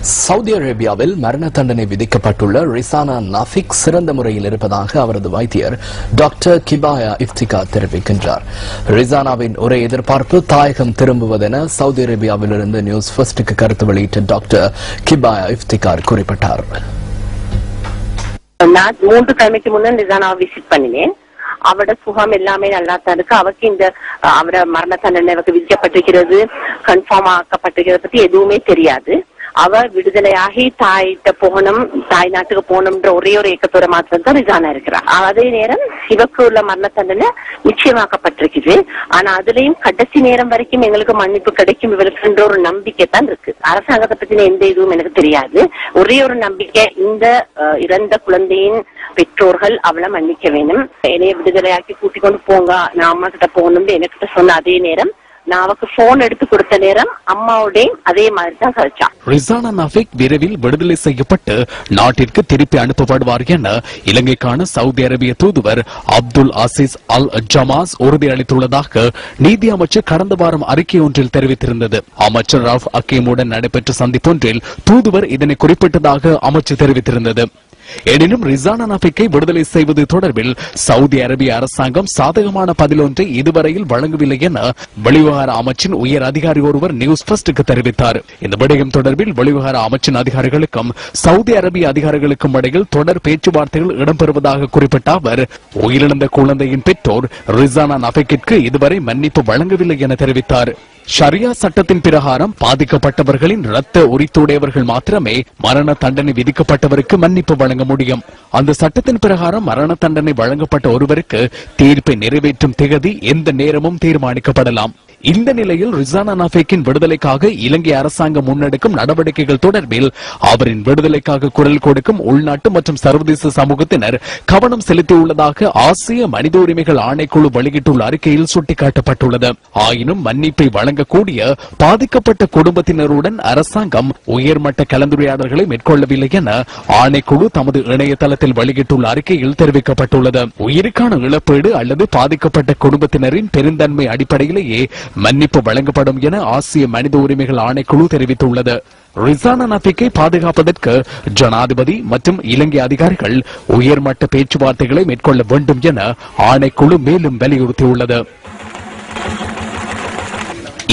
Saudi அரேபியாவில் மரண தண்டனை விதிக்கப்பட்டுள்ள ரிசானா நாஃபிக் சிறந்த முறையில் இருப்பதாக அவரது வைத்தியர் டாக்டர் கிபாயா இஃப்திகார் தெரிவிக்கின்றார். ரிசானாவின் ஒரே எதிர்பார்ப்பு தாயகம் திரும்புவதென சவுதி அரேபியாவிலிருந்து நியூஸ் ஃபர்ஸ்டுக்கு கருத்து வெளியிட்ட டாக்டர் கிபாயா இஃப்திகார் குறிப்பிட்டார். நான் 3 கிழமைக்கு முன்னர் ரிசானாவை விசிட் பண்ணினேன். அவரோட சுகம் எல்லாமே நல்லா தான் இருக்கு. அவருக்கு இந்த அவர மரண தண்டனை விதிக்கப்பட்டிருக்கிறது, கன்ஃபார்ம் ஆக்கப்பட்டிருக்கிறது பத்தி எதுவுமே தெரியாது. அவர் விடுதலையாகி தாயிட்ட போகணும், தாய் நாட்டுக்கு போகணும்ன்ற ஒரே ஒரு ஏக்கத்தோட மாத்திரம் தான் ரிசானா இருக்கிறார். அதே நேரம் இவருக்கு உள்ள மரண தண்டனை நிச்சயமாக்கப்பட்டிருக்குது. ஆனா அதுலயும் கடைசி நேரம் வரைக்கும் எங்களுக்கு மன்னிப்பு கிடைக்கும் இவருக்குன்ற ஒரு நம்பிக்கை தான் இருக்கு. அரசாங்கத்தை பத்தின எந்த இதுவும் எனக்கு தெரியாது. ஒரே ஒரு நம்பிக்கை, இந்த இறந்த குழந்தையின் பெற்றோர்கள் அவளை மன்னிக்க வேணும், என்னைய விடுதலையாக்கி கூட்டிக் கொண்டு போங்க, நான் அம்மா கிட்ட போகணும்னு எனக்கிட்ட சொன்ன அதே நேரம் நான் அவருக்கு போன் எடுத்து கொடுத்த நேரம் அம்மாவோட அதே மாதிரி தான் கழிச்சான். ரிசானா நாஃபிக் விரைவில் விடுதலை செய்யப்பட்டு நாட்டிற்கு திருப்பி அனுப்பப்படுவார் என இலங்கைக்கான சவுதி அரேபிய தூதுவர் அப்துல் அசீஸ் அல் ஜமாஸ் உறுதியளித்துள்ளதாக நீதி அமைச்சர் கடந்த வாரம் அறிக்கை ஒன்றில் தெரிவித்திருந்தது. அமைச்சர் ரவுஃப் அக்கீமுடன் நடைபெற்ற சந்திப்பொன்றில் தூதுவர் இதனை குறிப்பிட்டதாக அமைச்சர் தெரிவித்திருந்தது. எனினும் ரிசானா நாஃபிக்கை விடுதலை செய்வது தொடர்பில் சவுதி அரேபிய அரசாங்கம் சாதகமான பதிலொன்றை இதுவரையில் வழங்கவில்லை என வெளிவிவகார அமைச்சின் உயர் அதிகாரி ஒருவர் நியூஸ் ஃபர்ஸ்டுக்கு தெரிவித்தார். இந்த விடயம் தொடர்பில் வெளிவிவகார அமைச்சின் அதிகாரிகளுக்கும் சவுதி அரேபிய அதிகாரிகளுக்கும் இடையில் தொடர் பேச்சுவார்த்தைகள் இடம்பெறுவதாக குறிப்பிட்ட அவர், உயிரிழந்த குழந்தையின் பெற்றோர் ரிசானா நாஃபிக்கிற்கு இதுவரை மன்னிப்பு வழங்கவில்லை என தெரிவித்தார். ஷரியா சட்டத்தின் பிரகாரம் பாதிக்கப்பட்டவர்களின் இரத்த உரித்துடையவர்கள் மாத்திரமே மரண தண்டனை விதிக்கப்பட்டவருக்கு மன்னிப்பு வழங்க முடியும். அந்த சட்டத்தின் பிரகாரம் மரண தண்டனை வழங்கப்பட்ட ஒருவருக்கு தீர்ப்பை நிறைவேற்றும் திகதி எந்த நேரமும் தீர்மானிக்கப்படலாம். இந்த நிலையில் ரிசானா நாஃபிக்கின் விடுதலைக்காக இலங்கை அரசாங்கம் முன்னெடுக்கும் நடவடிக்கைகள் தொடர்பில் அவரின் விடுதலைக்காக குரல் கொடுக்கும் உள்நாட்டு மற்றும் சர்வதேச சமூகத்தினர் கவனம் செலுத்தியுள்ளதாக ஆசிய மனித உரிமைகள் ஆணைக்குழு வெளியிட்டுள்ள அறிக்கையில் சுட்டிக்காட்டப்பட்டுள்ளது. ஆயினும் மன்னிப்பை வழங்கக்கூடிய பாதிக்கப்பட்ட குடும்பத்தினருடன் அரசாங்கம் உயர்மட்ட கலந்துரையாடல்களை மேற்கொள்ளவில்லை என ஆணைக்குழு தமது இணையதளத்தில் வெளியிட்டுள்ள அறிக்கையில் தெரிவிக்கப்பட்டுள்ளது. உயிருக்கான இழப்பீடு அல்லது பாதிக்கப்பட்ட குடும்பத்தினரின் பெருந்தன்மை அடிப்படையிலேயே மன்னிப்பு வழங்கப்படும் என ஆசிய மனித உரிமைகள் ஆணைக்குழு தெரிவித்துள்ளது. ரிசானா நாஃபிக்கை பாதுகாப்பதற்கு ஜனாதிபதி மற்றும் இலங்கை அதிகாரிகள் உயர்மட்ட பேச்சுவார்த்தைகளை மேற்கொள்ள வேண்டும் என ஆணைக்குழு மேலும் வலியுறுத்தியுள்ளது.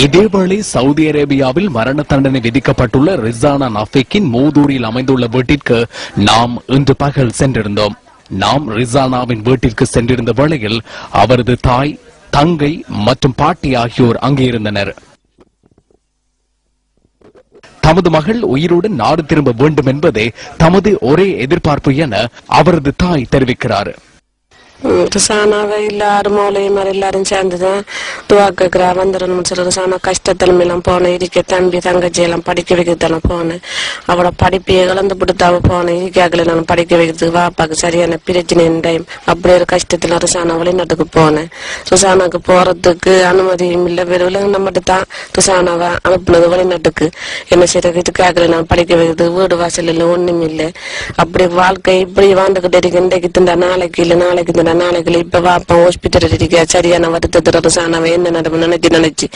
இதேவேளை சவுதி அரேபியாவில் மரண தண்டனை விதிக்கப்பட்டுள்ள ரிசானா நாஃபிக்கின் மூதூரில் அமைந்துள்ள வீட்டிற்கு நாம் இன்று பகல் சென்றிருந்தோம். நாம் ரிசானாவின் வீட்டிற்கு சென்றிருந்த வேளையில் அவரது தாய், தங்கை மற்றும் பாட்டி ஆகியோர் அங்கே இருந்தனர். தமது மகள் உயிருடன் நாடு திரும்ப வேண்டும் என்பதே தமது ஒரே எதிர்பார்ப்பு என அவரது தாய் தெரிவிக்கிறார். ரிசானாவை எல்லாரும் மௌலைமார் எல்லாரும் சேர்ந்துதான் துவா கேட்கிறா வந்துடணும்னு சொல்லி ரிசானா கஷ்டத்தலைமையெல்லாம் போனேன். இருக்க தம்பி தங்கச்சி எல்லாம் படிக்க வைக்கிறதான போனேன். அவளை படிப்பையே கலந்து பிடித்தாவ போனேன். இருக்காக்களை நான் படிக்க வைக்கிறதுக்கு வாப்பாக்கு சரியான பிரச்சனை டைம் அப்படி ஒரு கஷ்டத்துல ரிசானா வெளிநாட்டுக்கு போனேன். ரிசானாக்கு போறதுக்கு அனுமதியும் இல்லை. வெறும் நம்மகிட்ட தான் ரிசானாவை அனுப்புனது வெளிநாட்டுக்கு. என்ன செய்யறது, இதுக்காக்களை நான் படிக்க வைக்கிறதுக்கு வீடு வாசல் இல்லை, ஒண்ணும் இல்லை. அப்படி வாழ்க்கை இப்படி வாழ்ந்துகிட்டு இருக்கு. இன்றைக்கு திண்டா நாளைக்கு இல்லை, நாளைக்கு திண்டா நாளைக்கு இப்ப வாப்பா ஹாஸ்பிட்டல் இருக்க சரியான வருத்தத்துல ரிசானாவை என்ன நடவு நினைச்சு